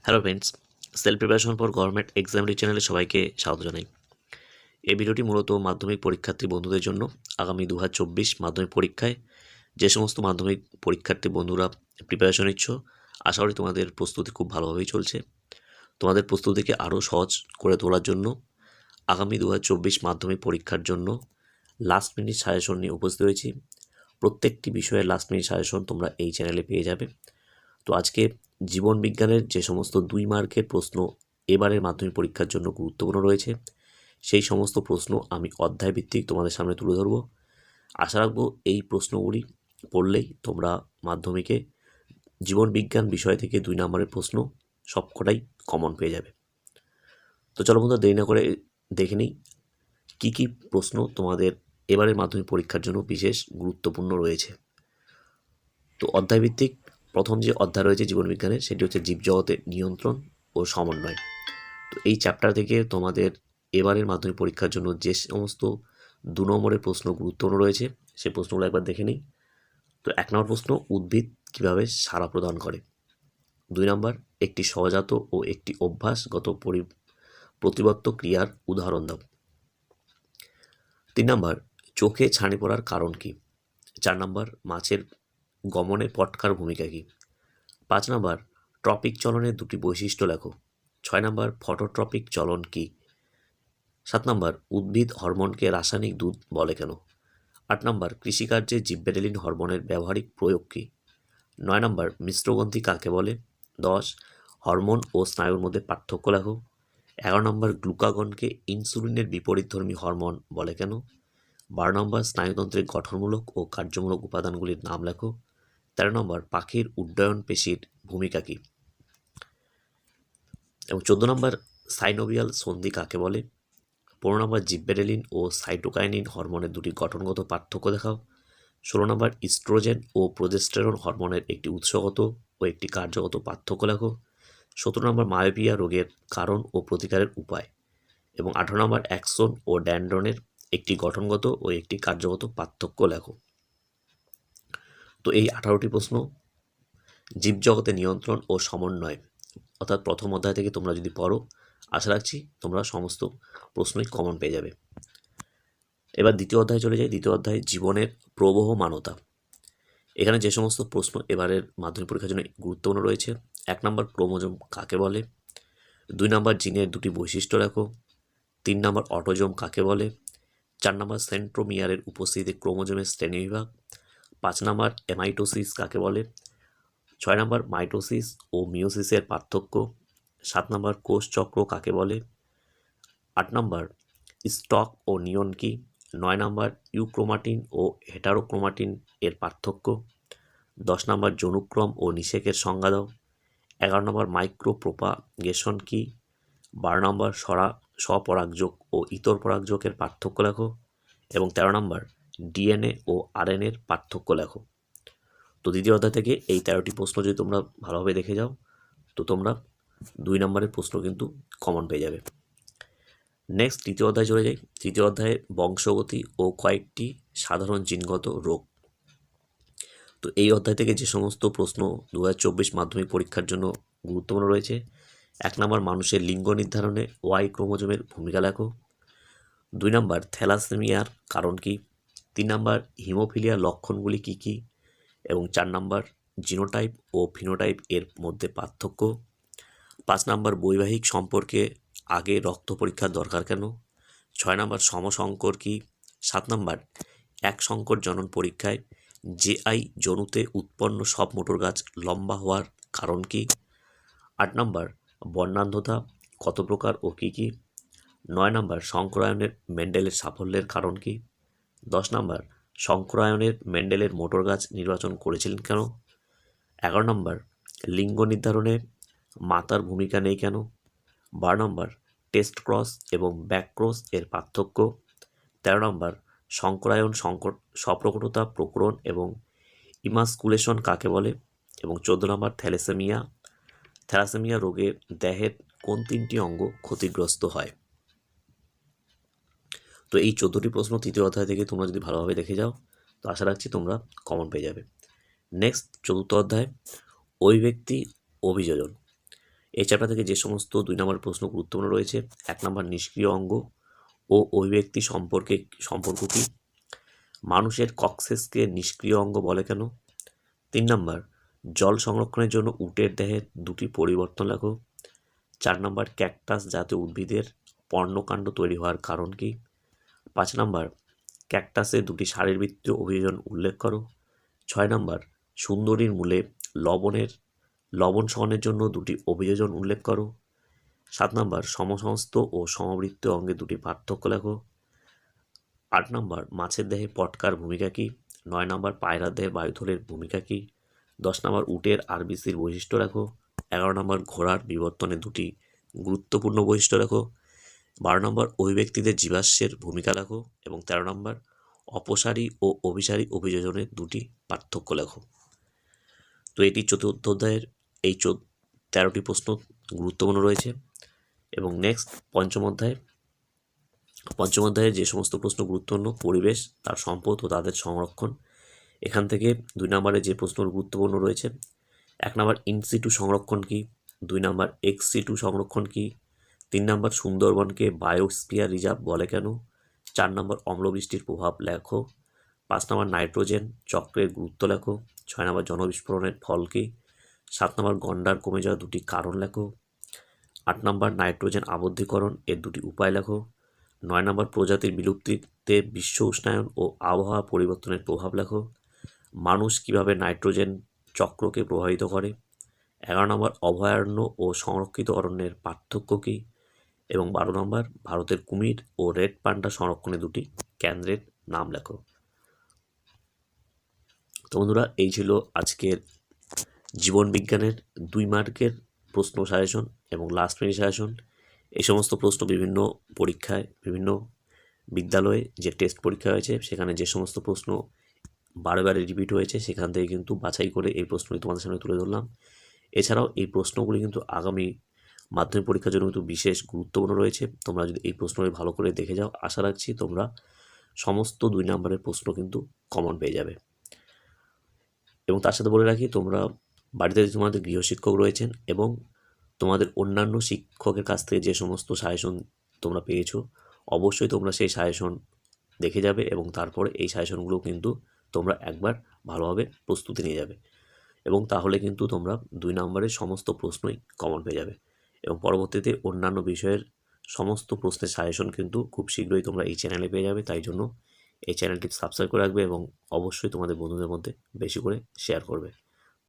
Hello friends, self preparation for government exam চ্যানেলে সবাইকে স্বাগত জানাই। এই ভিডিওটি মূলত মাধ্যমিক পরীক্ষার্থী বন্ধুদের জন্য। আগামী 2024 মাধ্যমিক পরীক্ষায় যে সমস্ত মাধ্যমিক পরীক্ষার্থী বন্ধুরা প্রিপারেশন নিচ্ছ, আশা করি তোমাদের প্রস্তুতি খুব ভালোভাবেই চলছে। তোমাদের প্রস্তুতিকে আরও সহজ করে তোলার জন্য আগামী 2024 মাধ্যমিক পরীক্ষার জন্য লাস্ট মিনিট সাজেশন নিয়ে উপস্থিত হয়েছি। প্রত্যেকটি বিষয়ের লাস্ট মিনিট সাজেশন তোমরা এই চ্যানেলে পেয়ে যাবে। তো আজকে জীবন বিজ্ঞানের যে সমস্ত 2 মার্কের প্রশ্ন এবারের মাধ্যমিক পরীক্ষার জন্য গুরুত্বপূর্ণ রয়েছে, সেই সমস্ত প্রশ্ন আমি অধ্যায়ভিত্তিক তোমাদের সামনে তুলে ধরব। আশা রাখবো এই প্রশ্নগুলি পড়লেই তোমরা মাধ্যমিকে জীবন বিজ্ঞান বিষয় থেকে 2 নম্বরের প্রশ্ন সবকটাই কমন পেয়ে যাবে। তো চলো বন্ধুরা, দেরি না করে দেখে নিই কী কী প্রশ্ন তোমাদের এবারের মাধ্যমিক পরীক্ষার জন্য বিশেষ গুরুত্বপূর্ণ রয়েছে। তো অধ্যায়ভিত্তিক প্রথম যে অধ্যায় রয়েছে জীবনবিজ্ঞানের, সেটি হচ্ছে জীবজগতের নিয়ন্ত্রণ ও সমন্বয়। তো এই চ্যাপ্টার থেকে তোমাদের এবারের মাধ্যমিক পরীক্ষার জন্য যে সমস্ত 2 নম্বরের প্রশ্ন গুরুত্বপূর্ণ রয়েছে, সেই প্রশ্নগুলো একবার দেখে নিই। তো 1 নম্বর প্রশ্ন, উদ্ভিদ কীভাবে সাড়া প্রদান করে। 2 নম্বর, একটি সহজাত ও একটি অভ্যাসগত প্রতিবর্ত ক্রিয়ার উদাহরণ দাও। 3 নম্বর, চোখে ছানি পড়ার কারণ কী। 4 নম্বর, মাছের গমনে পটকার ভূমিকা কী। 5 নম্বর, ট্রপিক চলনের 2টি বৈশিষ্ট্য লেখো। 6 নম্বর, ফটোট্রপিক চলন কী। 7 নম্বর, উদ্ভিদ হরমোনকে রাসায়নিক দুধ বলে কেন। 8 নম্বর, কৃষিকার্যে জিব্বেরেলিন হরমোনের ব্যবহারিক প্রয়োগ কী। 9 নম্বর, মিশ্রগ্রন্থি কাকে বলে। 10, হরমোন ও স্নায়ুর মধ্যে পার্থক্য লেখো। 11 নম্বর, গ্লুকাগনকে ইনসুলিনের বিপরীতধর্মী হরমোন বলে কেন। 12 নম্বর, স্নায়ুতন্ত্রের গঠনমূলক ও কার্যমূলক উপাদানগুলির নাম লেখো। 13 নম্বর, পাখির উড্ডয়ন পেশির ভূমিকা কী। এবং 14 নম্বর, সাইনোভিয়াল সন্ধি কাকে বলে। 15 নম্বর, জিব্বেরেলিন ও সাইটোকাইনিন হরমোনের 2টি গঠনগত পার্থক্য দেখাও। 16 নম্বর, ইস্ট্রোজেন ও প্রোজেস্টেরন হরমোনের একটি উৎসগত ও একটি কার্যগত পার্থক্য লেখো। 17 নম্বর, মায়োপিয়া রোগের কারণ ও প্রতিকারের উপায়। এবং 18 নম্বর, অ্যাক্সন ও ড্যান্ড্রনের একটি গঠনগত ও একটি কার্যগত পার্থক্য লেখো। তো এই 18টি প্রশ্ন জীবজগতের নিয়ন্ত্রণ ও সমন্বয় অর্থাৎ প্রথম অধ্যায় থেকে তোমরা যদি পড়ো, আশা রাখছি তোমরা সমস্ত প্রশ্নই কমন পেয়ে যাবে। এবার দ্বিতীয় অধ্যায়ে চলে যাই। দ্বিতীয় অধ্যায় জীবনের প্রবহমানতা। এখানে যে সমস্ত প্রশ্ন এবারের মাধ্যমিক পরীক্ষার জন্য গুরুত্বপূর্ণ রয়েছে: 1 নম্বর, ক্রোমোজোম কাকে বলে। 2 নম্বর, জিনের 2টি বৈশিষ্ট্য লেখো। 3 নম্বর, অটোজোম কাকে বলে। 4 নম্বর, সেন্ট্রোমিয়ারের উপস্থিতিতে ক্রোমোজোমের শ্রেণীবিভাগ। 5 নম্বর, এমাইটোসিস কাকে বলে। 6 নম্বর, মাইটোসিস ও মিওসিসের পার্থক্য। 7 নম্বর, কোষ চক্র কাকে বলে। 8 নম্বর, স্টক ও নিয়ন কি। 9 নম্বর, ইউক্রোমাটিন ও হেটারোক্রোমাটিন এর পার্থক্য। 10 নম্বর, যৌনুক্রম ও নিষেকের সংজ্ঞা দাও। 11 নম্বর, মাইক্রোপ্রোপাগেশন কি। 12 নম্বর, স্বপরাগযোগ ও ইতর পরাগযোগের পার্থক্য লেখো। এবং 13 নম্বর, ডিএনএ ও আরএনএর পার্থক্য লেখো। তো দ্বিতীয় অধ্যায় থেকে এই 13টি প্রশ্ন যদি তোমরা ভালোভাবে দেখে যাও, তো তোমরা 2 নম্বরের প্রশ্ন কিন্তু কমন পেয়ে যাবে। নেক্সট তৃতীয় অধ্যায় চলে যাই। তৃতীয় অধ্যায়ে বংশগতি ও কয়েকটি সাধারণ জিনগত রোগ। তো এই অধ্যায় থেকে যে সমস্ত প্রশ্ন 2024 মাধ্যমিক পরীক্ষার জন্য গুরুত্বপূর্ণ রয়েছে: 1 নম্বর, মানুষের লিঙ্গ নির্ধারণে ওয়াই ক্রোমোজোমের ভূমিকা লেখো। 2 নম্বর, থ্যালাসেমিয়ার কারণ কী। 3 নম্বর, হিমোফিলিয়ার লক্ষণগুলি কী কী। এবং 4 নম্বর, জিনোটাইপ ও ফিনোটাইপ এর মধ্যে পার্থক্য। 5 নম্বর, বৈবাহিক সম্পর্কে আগে রক্ত পরীক্ষার দরকার কেন। 6 নম্বর, সমসংকর কী। 7 নম্বর, এক সংকর জনন পরীক্ষায় জেআই জনুতে উৎপন্ন সব মোটর গাছ লম্বা হওয়ার কারণ কী। 8 নম্বর, বর্ণান্ধতা কত প্রকার ও কী কী। 9 নম্বর, শঙ্করায়নের মেন্ডেলের সাফল্যের কারণ কী। 10 নম্বর, শঙ্করায়নের মেন্ডেলের মোটর গাছ নির্বাচন করেছিলেন কেন। 11 নম্বর, লিঙ্গ নির্ধারণে মাতার ভূমিকা নেই কেন। 12 নম্বর, টেস্ট ক্রস এবং ব্যাক ক্রস এর পার্থক্য। 13 নম্বর, শঙ্করায়ন স্বপ্রকটতা প্রকরণ এবং ইমাস্কুলেশন কাকে বলে। এবং 14 নম্বর, থ্যালাসেমিয়া রোগে দেহের কোন 3টি অঙ্গ ক্ষতিগ্রস্ত হয়। তো এই 14টি প্রশ্ন তৃতীয় অধ্যায় থেকে তোমরা যদি ভালোভাবে দেখে যাও, তো আশা রাখছি তোমরা কমন পেয়ে যাবে। নেক্সট চতুর্থ অধ্যায়, অভিব্যক্তি অভিযোজন। এই চ্যাপ্টার থেকে যে সমস্ত 2 নম্বর প্রশ্ন গুরুত্বপূর্ণ রয়েছে: 1 নম্বর নিষ্ক্রিয় অঙ্গ ও অভিব্যক্তি সম্পর্ক কী? মানুষের কক্সেসকে নিষ্ক্রিয় অঙ্গ বলে কেন? 3 নম্বর জল সংরক্ষণের জন্য উটের দেহের 2টি পরিবর্তন লেখো। 4 নম্বর ক্যাকটাস জাতীয় উদ্ভিদের পর্ণকাণ্ড তৈরি হওয়ার কারণ কী? 5 নম্বর ক্যাকটাসের 2টি শারীরবৃত্তীয় অভিযোজন উল্লেখ করো। 6 নম্বর সুন্দরীর মূলে লবণ সহনের জন্য 2টি অভিযোজন উল্লেখ করো। 7 নম্বর সমসমস্ত ও সমবৃত্তীয় অঙ্গের 2টি পার্থক্য লেখো। 8 নম্বর মাছের দেহে পটকার ভূমিকা কী? 9 নম্বর পায়রার দেহে বায়ুথলের ভূমিকা কী? 10 নম্বর উটের আরবিসির বৈশিষ্ট্য লেখো। 11 নম্বর ঘোড়ার বিবর্তনের 2টি গুরুত্বপূর্ণ বৈশিষ্ট্য লেখো। 12 নম্বর অভিব্যক্তিদের জীবাশ্মের ভূমিকা লেখো। এবং 13 নম্বর অপসারী ও অভিসারী অভিযোজনের 2টি পার্থক্য লেখো। তো এটি চতুর্থ অধ্যায়ের এই 13টি প্রশ্ন গুরুত্বপূর্ণ রয়েছে। এবং নেক্সট পঞ্চম অধ্যায়ে যে সমস্ত প্রশ্ন গুরুত্বপূর্ণ: পরিবেশ, তার সম্পদ ও তাদের সংরক্ষণ। এখান থেকে 2 নম্বরে যে প্রশ্ন গুরুত্বপূর্ণ রয়েছে: 1 নম্বর ইনসিটু সংরক্ষণ কী? 2 নম্বর এক্সিটু সংরক্ষণ কী? 3 নম্বর সুন্দরবনকে বায়োস্ফিয়ার রিজার্ভ বলে কেন? 4 নম্বর অম্লবৃষ্টির প্রভাব লেখো। 5 নম্বর নাইট্রোজেন চক্রের গুরুত্ব লেখো। 6 নম্বর জনবিস্ফোরণের ফল কী? 7 নম্বর গন্ডার কমে যাওয়ার 2টি কারণ লেখো। 8 নম্বর নাইট্রোজেন আবদ্ধীকরণ এর 2টি উপায় লেখো। 9 নম্বর প্রজাতির বিলুপ্তিতে বিশ্ব উষ্ণায়ন ও আবহাওয়া পরিবর্তনের প্রভাব লেখো। মানুষ কিভাবে নাইট্রোজেন চক্রকে প্রভাবিত করে। 11 নম্বর অভয়ারণ্য ও সংরক্ষিত অরণ্যের পার্থক্য কী? এবং 12 নম্বর ভারতের কুমির ও রেড পান্ডা সংরক্ষণের 2টি কেন্দ্রের নাম লেখো। তো বন্ধুরা, এই ছিল আজকের জীবন বিজ্ঞানের 2 মার্কের প্রশ্ন সাজেশন এবং লাস্ট মিনিট সাজেশন। এই সমস্ত প্রশ্ন বিভিন্ন পরীক্ষায়, বিভিন্ন বিদ্যালয়ে যে টেস্ট পরীক্ষা হয়েছে সেখানে যে সমস্ত প্রশ্ন বারে রিপিট হয়েছে সেখান থেকে কিন্তু বাছাই করে এই প্রশ্নটি তোমাদের সামনে তুলে ধরলাম। এছাড়াও এই প্রশ্নগুলি কিন্তু আগামী মাধ্যমিক পরীক্ষার জন্য কিন্তু বিশেষ গুরুত্বপূর্ণ রয়েছে। তোমরা যদি এই প্রশ্নগুলি ভালো করে দেখে যাও, আশা রাখছি তোমরা সমস্ত 2 নম্বরের প্রশ্ন কিন্তু কমন পেয়ে যাবে। এবং তার সাথে বলে রাখি, তোমরা বাড়িতে যদি তোমাদের গৃহশিক্ষক রয়েছেন এবং তোমাদের অন্যান্য শিক্ষকের কাছ থেকে যে সমস্ত সাজেশন তোমরা পেয়েছো, অবশ্যই তোমরা সেই সাজেশন দেখে যাবে এবং তারপরে এই সাজেশনগুলো কিন্তু তোমরা একবার ভালোভাবে প্রস্তুতি নিয়ে যাবে এবং তাহলে কিন্তু তোমরা 2 নম্বরের সমস্ত প্রশ্নই কমন পেয়ে যাবে। এবং পরবর্তীতে অন্যান্য বিষয়ের সমস্ত প্রশ্নের সাজেশন কিন্তু খুব শীঘ্রই তোমরা এই চ্যানেলে পেয়ে যাবে। তাই জন্য এই চ্যানেলটি সাবস্ক্রাইব করে রাখবে এবং অবশ্যই তোমাদের বন্ধুদের মধ্যে বেশি করে শেয়ার করবে।